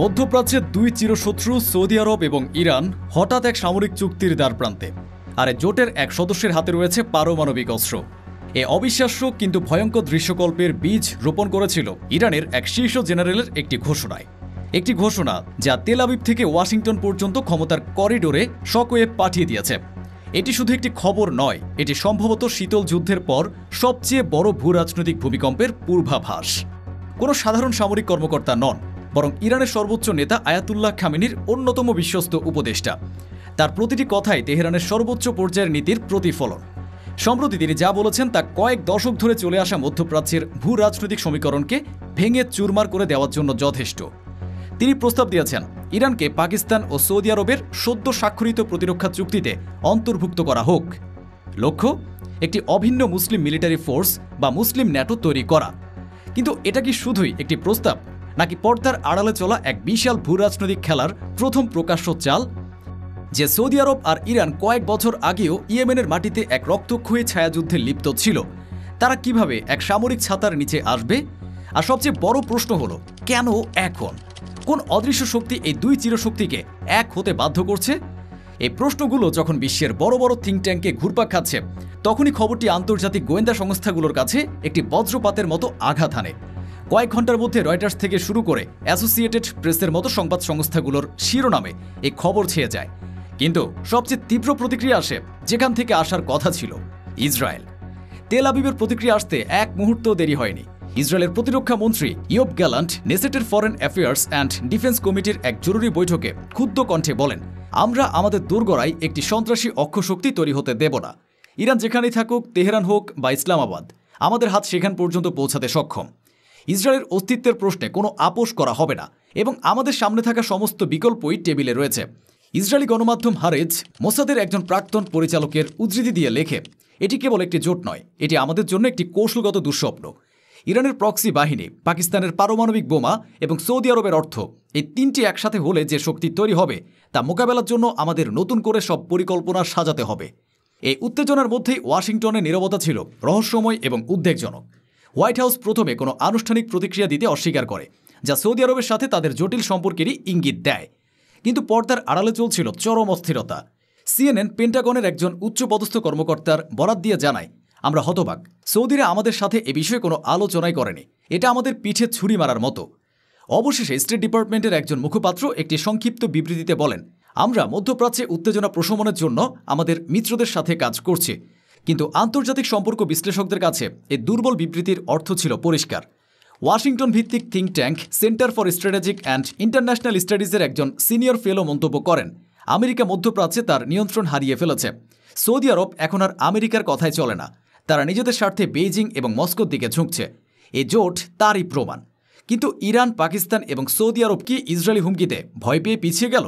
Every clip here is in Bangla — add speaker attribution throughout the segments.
Speaker 1: মধ্যপ্রাচ্যের দুই চিরশত্রু সৌদি আরব এবং ইরান হঠাৎ এক সামরিক চুক্তির দ্বারপ্রান্তে। আর জোটের এক সদস্যের হাতে রয়েছে পারমাণবিক অস্ত্র। এ অবিশ্বাস্য কিন্তু ভয়ঙ্কর দৃশ্যকল্পের বীজ রোপণ করেছিল ইরানের এক শীর্ষ জেনারেলের একটি ঘোষণা যা তেল আবিব থেকে ওয়াশিংটন পর্যন্ত ক্ষমতার করিডোরে শকওয়েভ পাঠিয়ে দিয়েছে। এটি শুধু একটি খবর নয়, এটি সম্ভবত শীতল যুদ্ধের পর সবচেয়ে বড় ভূরাজনৈতিক ভূমিকম্পের পূর্বাভাস। কোনো সাধারণ সামরিক কর্মকর্তা নন, বরং ইরানের সর্বোচ্চ নেতা আয়াতুল্লাহ খামেনির অন্যতম বিশ্বস্ত উপদেষ্টা। তার প্রতিটি কথাই তেহরানের সর্বোচ্চ পর্যায়ের নীতির প্রতিফলন। সম্প্রতি তিনি যা বলেছেন তা কয়েক দশক ধরে চলে আসা মধ্যপ্রাচ্যের ভূ রাজনৈতিক সমীকরণকে ভেঙে চুরমার করে দেওয়ার জন্য যথেষ্ট। তিনি প্রস্তাব দিয়েছেন ইরানকে পাকিস্তান ও সৌদি আরবের সদ্য স্বাক্ষরিত প্রতিরক্ষা চুক্তিতে অন্তর্ভুক্ত করা হোক। লক্ষ্য একটি অভিন্ন মুসলিম মিলিটারি ফোর্স বা মুসলিম ন্যাটো তৈরি করা। কিন্তু এটা কি শুধুই একটি প্রস্তাব, নাকি পর্দার আড়ালে চলা এক বিশাল ভূরাজনৈতিক খেলার প্রথম প্রকাশ্য চাল? যে সৌদি আরব আর ইরান কয়েক বছর আগেও ইয়েমেনের মাটিতে এক রক্তক্ষয়ী ছায়াযুদ্ধে লিপ্ত ছিল, তারা কিভাবে এক সামরিক ছাতার নিচে আসবে? আর সবচেয়ে বড় প্রশ্ন হলো, কেন এখন? কোন অদৃশ্য শক্তি এই দুই চিরশক্তিকে এক হতে বাধ্য করছে? এই প্রশ্নগুলো যখন বিশ্বের বড় বড় থিঙ্ক ট্যাঙ্কে ঘুরপাক খাচ্ছে, তখনই খবরটি আন্তর্জাতিক গোয়েন্দা সংস্থাগুলোর কাছে একটি বজ্রপাতের মতো আঘাত হানে। কয়েক ঘন্টার মধ্যে রয়টার্স থেকে শুরু করে অ্যাসোসিয়েটেড প্রেসের মতো সংবাদ সংস্থাগুলোর শিরোনামে এই খবর ছেয়ে যায়। কিন্তু সবচেয়ে তীব্র প্রতিক্রিয়া আসে যেখান থেকে আসার কথা ছিল, ইসরায়েল। তেল আবিবের প্রতিক্রিয়া আসতে এক মুহূর্ত দেরি হয়নি। ইসরায়েলের প্রতিরক্ষা মন্ত্রী ইয়োব গ্যালান্ট নেসেটের ফরেন অ্যাফেয়ার্স অ্যান্ড ডিফেন্স কমিটির এক জরুরি বৈঠকে ক্ষুব্ধ কণ্ঠে বলেন, আমরা আমাদের দোরগোড়ায় একটি সন্ত্রাসী অক্ষশক্তি তৈরি হতে দেব না। ইরান যেখানেই থাকুক, তেহরান হোক বা ইসলামাবাদ, আমাদের হাত সেখান পর্যন্ত পৌঁছাতে সক্ষম। ইসরায়েলের অস্তিত্বের প্রশ্নে কোনো আপোষ করা হবে না এবং আমাদের সামনে থাকা সমস্ত বিকল্পই টেবিলে রয়েছে। ইসরায়েলি গণমাধ্যম হারেজ মোসাদের একজন প্রাক্তন পরিচালকের উদ্ধৃতি দিয়ে লেখে, এটি কেবল একটি জোট নয়, এটি আমাদের জন্য একটি কৌশলগত দুঃস্বপ্ন। ইরানের প্রক্সি বাহিনী, পাকিস্তানের পারমাণবিক বোমা এবং সৌদি আরবের অর্থ, এই তিনটি একসাথে হলে যে শক্তি তৈরি হবে তা মোকাবেলার জন্য আমাদের নতুন করে সব পরিকল্পনা সাজাতে হবে। এই উত্তেজনার মধ্যেই ওয়াশিংটনের নীরবতা ছিল রহস্যময় এবং উদ্বেগজনক। হোয়াইট হাউস প্রথমে কোনো আনুষ্ঠানিক প্রতিক্রিয়া দিতে অস্বীকার করে, যা সৌদি আরবের সাথে তাদের জটিল সম্পর্কেরই ইঙ্গিত দেয়। কিন্তু পর্দার আড়ালে চলছিল চরম অস্থিরতা। সিএনএন পেন্টাগনের একজন উচ্চপদস্থ কর্মকর্তার বরাত দিয়ে জানায়, আমরা হতবাক, সৌদিরা আমাদের সাথে এ বিষয়ে কোনো আলোচনাই করেনি, এটা আমাদের পিঠে ছুরি মারার মতো। অবশেষে স্টেট ডিপার্টমেন্টের একজন মুখপাত্র একটি সংক্ষিপ্ত বিবৃতিতে বলেন, আমরা মধ্যপ্রাচ্যে উত্তেজনা প্রশমনের জন্য আমাদের মিত্রদের সাথে কাজ করছি। কিন্তু আন্তর্জাতিক সম্পর্ক বিশ্লেষকদের কাছে এই দুর্বল বিবৃতির অর্থ ছিল পরিষ্কার। ওয়াশিংটন ভিত্তিক think tank Centre for Strategic and International স্টাডিজের একজন সিনিয়র ফেলো মন্তব্য করেন, আমেরিকা মধ্যপ্রাচ্যে তার নিয়ন্ত্রণ হারিয়ে ফেলেছে। সৌদি আরব এখন আর আমেরিকার কথায় চলে না, তারা নিজেদের স্বার্থে বেইজিং এবং মস্কোর দিকে ঝুঁকছে। এই জোট তারই প্রমাণ। কিন্তু ইরান, পাকিস্তান এবং সৌদি আরব কি ইসরায়েলি হুমকিতে ভয় পেয়ে পিছিয়ে গেল?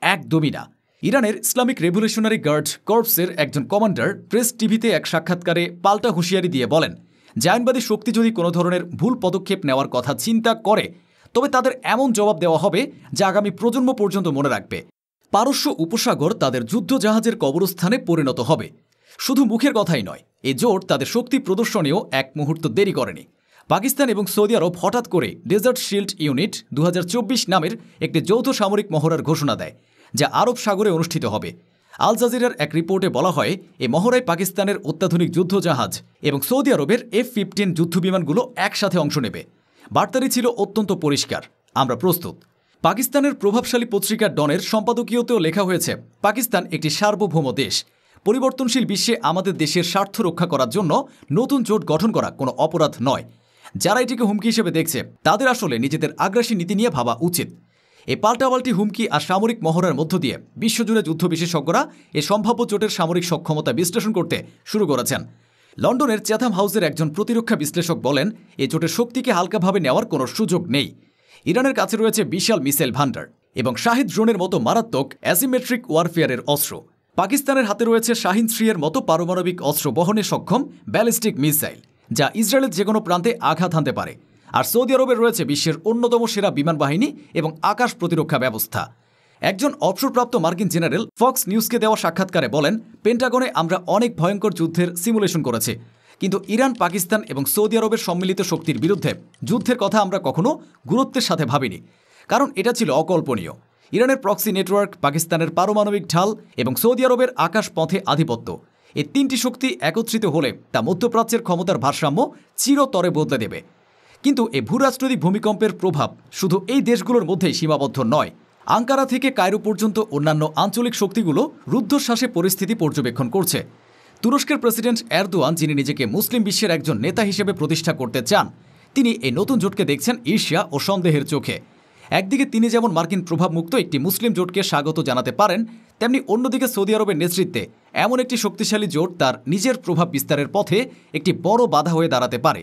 Speaker 1: একদমই না। ইরানের ইসলামিক রেভলিউশনারি গার্ড কর্পসের একজন কমান্ডার প্রেস টিভিতে এক সাক্ষাৎকারে পাল্টা হুঁশিয়ারি দিয়ে বলেন, জায়নবাদী শক্তি যদি কোনো ধরনের ভুল পদক্ষেপ নেওয়ার কথা চিন্তা করে, তবে তাদের এমন জবাব দেওয়া হবে যা আগামী প্রজন্ম পর্যন্ত মনে রাখবে। পারস্য উপসাগর তাদের যুদ্ধজাহাজের কবরস্থানে পরিণত হবে। শুধু মুখের কথাই নয়, এই জোট তাদের শক্তি প্রদর্শনেও এক মুহূর্ত দেরি করেনি। পাকিস্তান এবং সৌদি আরব হঠাৎ করে ডেজার্ট শিল্ড ইউনিট 2024 নামের একটি যৌথ সামরিক মহড়ার ঘোষণা দেয়, যা আরব সাগরে অনুষ্ঠিত হবে। আল জাজিরার এক রিপোর্টে বলা হয়, এই মহড়ায় পাকিস্তানের অত্যাধুনিক যুদ্ধজাহাজ এবং সৌদি আরবের F-15 যুদ্ধবিমানগুলো একসাথে অংশ নেবে। বার্তাটি ছিল অত্যন্ত পরিষ্কার, আমরা প্রস্তুত। পাকিস্তানের প্রভাবশালী পত্রিকা ডনের সম্পাদকীয়তেও লেখা হয়েছে, পাকিস্তান একটি সার্বভৌম দেশ। পরিবর্তনশীল বিশ্বে আমাদের দেশের স্বার্থ রক্ষা করার জন্য নতুন জোট গঠন করা কোনো অপরাধ নয়। যারা এটিকে হুমকি হিসেবে দেখছে, তাদের আসলে নিজেদের আগ্রাসী নীতি নিয়ে ভাবা উচিত। এই পাল্টাপাল্টি হুমকি আর সামরিক মহড়ার মধ্য দিয়ে বিশ্বজুড়ে যুদ্ধ বিশেষজ্ঞরা এই সম্ভাব্য জোটের সামরিক সক্ষমতা বিশ্লেষণ করতে শুরু করেছেন। লন্ডনের চ্যাথাম হাউসের একজন প্রতিরক্ষা বিশ্লেষক বলেন, এই জোটের শক্তিকে হালকাভাবে নেওয়ার কোনো সুযোগ নেই। ইরানের কাছে রয়েছে বিশাল মিসাইল ভান্ডার এবং শাহিদ ড্রোনের মতো মারাত্মক অ্যাসিমেট্রিক ওয়ারফেয়ারের অস্ত্র। পাকিস্তানের হাতে রয়েছে শাহিন 3 এর মতো পারমাণবিক অস্ত্র বহনে সক্ষম ব্যালিস্টিক মিসাইল, যা ইসরায়েলের যে কোনো প্রান্তে আঘাত হানতে পারে। আর সৌদি আরবের রয়েছে বিশ্বের অন্যতম সেরা বিমান বাহিনী এবং আকাশ প্রতিরক্ষা ব্যবস্থা। একজন অবসরপ্রাপ্ত মার্কিন জেনারেল ফক্স নিউজকে দেওয়া সাক্ষাৎকারে বলেন, পেন্টাগনে আমরা অনেক ভয়ঙ্কর যুদ্ধের সিমুলেশন করেছি, কিন্তু ইরান, পাকিস্তান এবং সৌদি আরবের সম্মিলিত শক্তির বিরুদ্ধে যুদ্ধের কথা আমরা কখনো গুরুত্বের সাথে ভাবিনি। কারণ এটা ছিল অকল্পনীয়। ইরানের প্রক্সি নেটওয়ার্ক, পাকিস্তানের পারমাণবিক ঢাল এবং সৌদি আরবের আকাশপথে আধিপত্য, এই তিনটি শক্তি একত্রিত হলে তা মধ্যপ্রাচ্যের ক্ষমতার ভারসাম্য চিরতরে বদলে দেবে। কিন্তু এই ভূরাজনৈতিক ভূমিকম্পের প্রভাব শুধু এই দেশগুলোর মধ্যেই সীমাবদ্ধ নয়। আঙ্কারা থেকে কায়রো পর্যন্ত অন্যান্য আঞ্চলিক শক্তিগুলো রুদ্ধশ্বাসে পরিস্থিতি পর্যবেক্ষণ করছে। তুরস্কের প্রেসিডেন্ট এরদোয়ান, যিনি নিজেকে মুসলিম বিশ্বের একজন নেতা হিসেবে প্রতিষ্ঠা করতে চান, তিনি এই নতুন জোটকে দেখছেন ঈর্ষ্যা ও সন্দেহের চোখে। একদিকে তিনি যেমন মার্কিন প্রভাবমুক্ত একটি মুসলিম জোটকে স্বাগত জানাতে পারেন, তেমনি অন্যদিকে সৌদি আরবের নেতৃত্বে এমন একটি শক্তিশালী জোট তার নিজের প্রভাব বিস্তারের পথে একটি বড় বাধা হয়ে দাঁড়াতে পারে।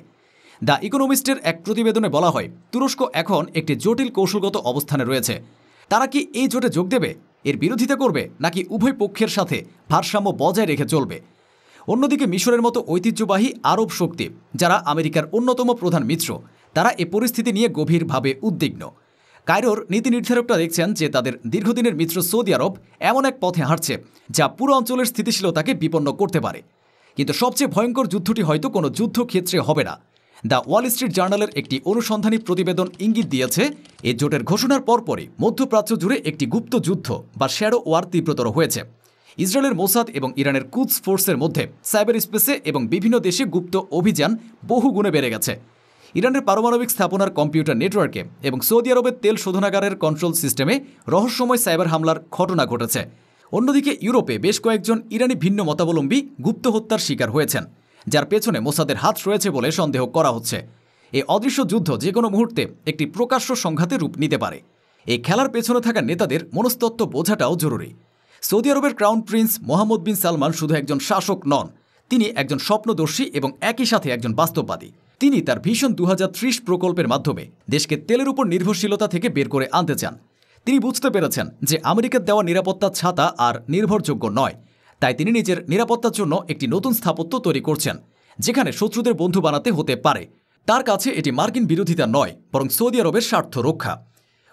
Speaker 1: দ্য ইকোনমিস্টের এক প্রতিবেদনে বলা হয়, তুরস্ক এখন একটি জটিল কৌশলগত অবস্থানে রয়েছে। তারা কি এই জোটে যোগ দেবে, এর বিরোধিতা করবে, নাকি উভয় পক্ষের সাথে ভারসাম্য বজায় রেখে চলবে? অন্যদিকে মিশরের মতো ঐতিহ্যবাহী আরব শক্তি, যারা আমেরিকার অন্যতম প্রধান মিত্র, তারা এ পরিস্থিতি নিয়ে গভীরভাবে উদ্বিগ্ন। কায়রোর নীতি নির্ধারকরা দেখছেন যে তাদের দীর্ঘদিনের মিত্র সৌদি আরব এমন এক পথে হাঁটছে যা পুরো অঞ্চলের স্থিতিশীলতাকে বিপন্ন করতে পারে। কিন্তু সবচেয়ে ভয়ঙ্কর যুদ্ধটি হয়তো কোনো যুদ্ধক্ষেত্রে হবে না। দ্য ওয়াল স্ট্রিট জার্নালের একটি অনুসন্ধানী প্রতিবেদন ইঙ্গিত দিয়েছে, এই জোটের ঘোষণার পরপরই মধ্যপ্রাচ্য জুড়ে একটি গুপ্ত যুদ্ধ বা শ্যাডো ওয়ার তীব্রতর হয়েছে। ইসরায়েলের মোসাদ এবং ইরানের কুদস ফোর্সের মধ্যে সাইবার স্পেসে এবং বিভিন্ন দেশে গুপ্ত অভিযান বহু গুণে বেড়ে গেছে। ইরানের পারমাণবিক স্থাপনার কম্পিউটার নেটওয়ার্কে এবং সৌদি আরবের তেল শোধনাগারের কন্ট্রোল সিস্টেমে রহস্যময় সাইবার হামলার ঘটনা ঘটেছে। অন্যদিকে ইউরোপে বেশ কয়েকজন ইরানি ভিন্ন মতাবলম্বী গুপ্ত হত্যার শিকার হয়েছেন, যার পেছনে মোসাদের হাত রয়েছে বলে সন্দেহ করা হচ্ছে। এই অদৃশ্য যুদ্ধ যে কোনো মুহূর্তে একটি প্রকাশ্য সংঘাতে রূপ নিতে পারে। এই খেলার পেছনে থাকা নেতাদের মনস্তত্ত্ব বোঝাটাও জরুরি। সৌদি আরবের ক্রাউন প্রিন্স মোহাম্মদ বিন সালমান শুধু একজন শাসক নন, তিনি একজন স্বপ্নদর্শী এবং একই সাথে একজন বাস্তববাদী। তিনি তার ভিশন 2030 প্রকল্পের মাধ্যমে দেশকে তেলের উপর নির্ভরশীলতা থেকে বের করে আনতে চান। তিনি বুঝতে পেরেছেন যে আমেরিকার দেওয়া নিরাপত্তা ছাতা আর নির্ভরযোগ্য নয়, তাই তিনি নিজের নিরাপত্তার জন্য একটি নতুন স্থাপত্য তৈরি করছেন, যেখানে শত্রুদের বন্ধু বানাতে হতে পারে। তার কাছে এটি মার্কিন বিরোধিতা নয়, বরং সৌদি আরবের স্বার্থ রক্ষা।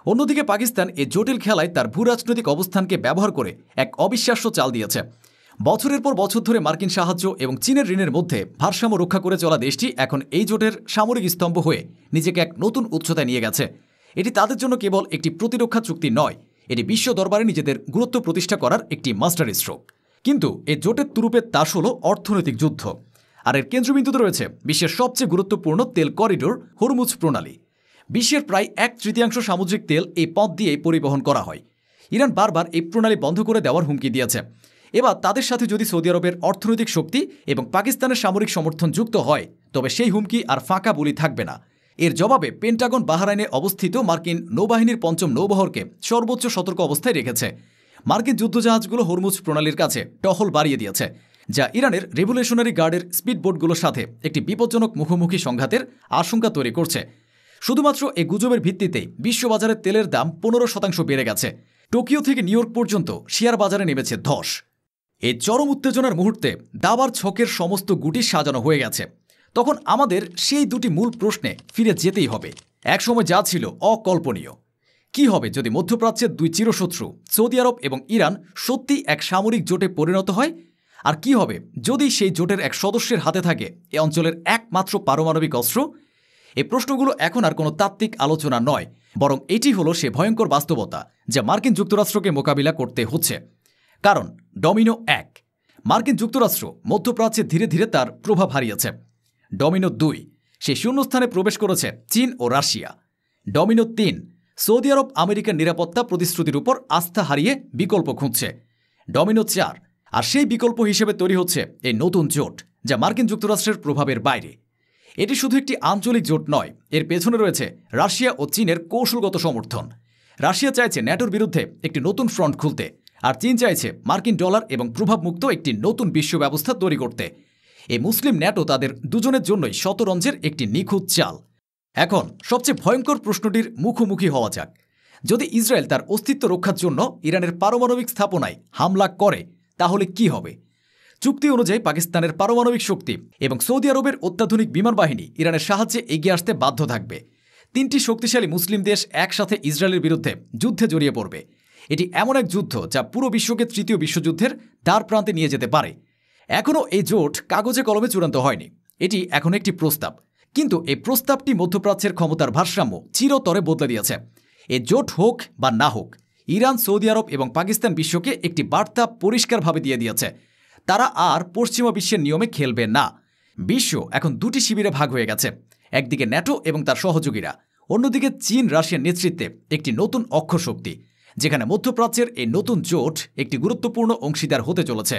Speaker 1: অন্যদিকে পাকিস্তান এই জটিল খেলায় তার ভূরাজনৈতিক অবস্থানকে ব্যবহার করে এক অবিশ্বাস্য চাল দিয়েছে। বছরের পর বছর ধরে মার্কিন সাহায্য এবং চীনের ঋণের মধ্যে ভারসাম্য রক্ষা করে চলা দেশটি এখন এই জোটের সামরিক স্তম্ভ হয়ে নিজেকে এক নতুন উচ্চতায় নিয়ে গেছে। এটি তাদের জন্য কেবল একটি প্রতিরক্ষা চুক্তি নয়, এটি বিশ্ব দরবারে নিজেদের গুরুত্ব প্রতিষ্ঠা করার একটি মাস্টার স্ট্রোক। কিন্তু এই জোটের তুরুপের তাস হল অর্থনৈতিক যুদ্ধ, আর এর কেন্দ্রবিন্দুতে রয়েছে বিশ্বের সবচেয়ে গুরুত্বপূর্ণ তেল করিডোর হরমুজ প্রণালী। বিশ্বের প্রায় 1/3 সামুদ্রিক তেল এই পথ দিয়েই পরিবহন করা হয়। ইরান বারবার এই প্রণালী বন্ধ করে দেওয়ার হুমকি দিয়েছে। এবার তাদের সাথে যদি সৌদি আরবের অর্থনৈতিক শক্তি এবং পাকিস্তানের সামরিক সমর্থন যুক্ত হয়, তবে সেই হুমকি আর ফাঁকা বুলি থাকবে না। এর জবাবে পেন্টাগন বাহরাইনে অবস্থিত মার্কিন নৌবাহিনীর 5ম নৌবহরকে সর্বোচ্চ সতর্ক অবস্থায় রেখেছে। মার্কিন যুদ্ধজাহাজগুলো হরমুজ প্রণালীর কাছে টহল বাড়িয়ে দিয়েছে, যা ইরানের রেভলিউশনারি গার্ডের স্পিডবোটগুলোর সাথে একটি বিপজ্জনক মুখোমুখি সংঘাতের আশঙ্কা তৈরি করছে। শুধুমাত্র এই গুজবের ভিত্তিতেই বিশ্ববাজারে তেলের দাম 15% বেড়ে গেছে। টোকিও থেকে নিউ ইয়র্ক পর্যন্ত শেয়ার বাজারে নেমেছে ধস। এই চরম উত্তেজনার মুহূর্তে দাবার ছকের সমস্ত গুটি সাজানো হয়ে গেছে। তখন আমাদের সেই দুটি মূল প্রশ্নে ফিরে যেতেই হবে। একসময় যা ছিল অকল্পনীয়, কি হবে যদি মধ্যপ্রাচ্যের দুই চিরশত্রু সৌদি আরব এবং ইরান সত্যি এক সামরিক জোটে পরিণত হয়? আর কি হবে যদি সেই জোটের এক সদস্যের হাতে থাকে এ অঞ্চলের একমাত্র পারমাণবিক অস্ত্র? এই প্রশ্নগুলো এখন আর কোনো তাত্ত্বিক আলোচনা নয়, বরং এটি হলো সে ভয়ঙ্কর বাস্তবতা যা মার্কিন যুক্তরাষ্ট্রকে মোকাবিলা করতে হচ্ছে। কারণ ডমিনো 1, মার্কিন যুক্তরাষ্ট্র মধ্যপ্রাচ্যে ধীরে ধীরে তার প্রভাব হারিয়েছে। ডমিনো 2, সে শূন্যস্থানে প্রবেশ করেছে চীন ও রাশিয়া। ডমিনো 3, সৌদি আরব আমেরিকার নিরাপত্তা প্রতিশ্রুতির উপর আস্থা হারিয়ে বিকল্প খুঁজছে। ডমিনো 4, আর সেই বিকল্প হিসেবে তৈরি হচ্ছে এই নতুন জোট যা মার্কিন যুক্তরাষ্ট্রের প্রভাবের বাইরে। এটি শুধু একটি আঞ্চলিক জোট নয়, এর পেছনে রয়েছে রাশিয়া ও চীনের কৌশলগত সমর্থন। রাশিয়া চাইছে ন্যাটোর বিরুদ্ধে একটি নতুন ফ্রন্ট খুলতে, আর চীন চাইছে মার্কিন ডলার এবং প্রভাবমুক্ত একটি নতুন বিশ্ব ব্যবস্থা তৈরি করতে। এই মুসলিম ন্যাটো তাদের দুজনের জন্যই শতরঞ্জের একটি নিখুঁত চাল। এখন সবচেয়ে ভয়ঙ্কর প্রশ্নটির মুখোমুখি হওয়া যাক। যদি ইসরায়েল তার অস্তিত্ব রক্ষার জন্য ইরানের পারমাণবিক স্থাপনায় হামলা করে, তাহলে কি হবে? চুক্তি অনুযায়ী পাকিস্তানের পারমাণবিক শক্তি এবং সৌদি আরবের অত্যাধুনিক বিমান বাহিনী ইরানের সাহায্যে এগিয়ে আসতে বাধ্য থাকবে। 3টি শক্তিশালী মুসলিম দেশ একসাথে ইসরায়েলের বিরুদ্ধে যুদ্ধে জড়িয়ে পড়বে। এটি এমন এক যুদ্ধ যা পুরো বিশ্বকে তৃতীয় বিশ্বযুদ্ধের দ্বার প্রান্তে নিয়ে যেতে পারে। এখনও এই জোট কাগজে কলমে চূড়ান্ত হয়নি, এটি এখন একটি প্রস্তাব। কিন্তু এই প্রস্তাবটি মধ্যপ্রাচ্যের ক্ষমতার ভারসাম্য চিরতরে বদলে দিয়েছে। এ জোট হোক বা না হোক, ইরান, সৌদি আরব এবং পাকিস্তান বিশ্বকে একটি বার্তা পরিষ্কারভাবে দিয়ে দিয়েছে, তারা আর পশ্চিমা বিশ্বের নিয়মে খেলবে না। বিশ্ব এখন দুটি শিবিরে ভাগ হয়ে গেছে, একদিকে ন্যাটো এবং তার সহযোগীরা, অন্যদিকে চীন রাশিয়ার নেতৃত্বে একটি নতুন অক্ষশক্তি, যেখানে মধ্যপ্রাচ্যের এই নতুন জোট একটি গুরুত্বপূর্ণ অংশীদার হতে চলেছে।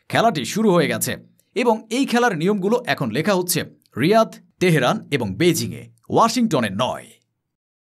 Speaker 1: খেলাটি শুরু হয়ে গেছে এবং এই খেলার নিয়মগুলো এখন লেখা হচ্ছে রিয়াদ, তেহরান এবং বেইজিংয়ে, ওয়াশিংটনে নয়।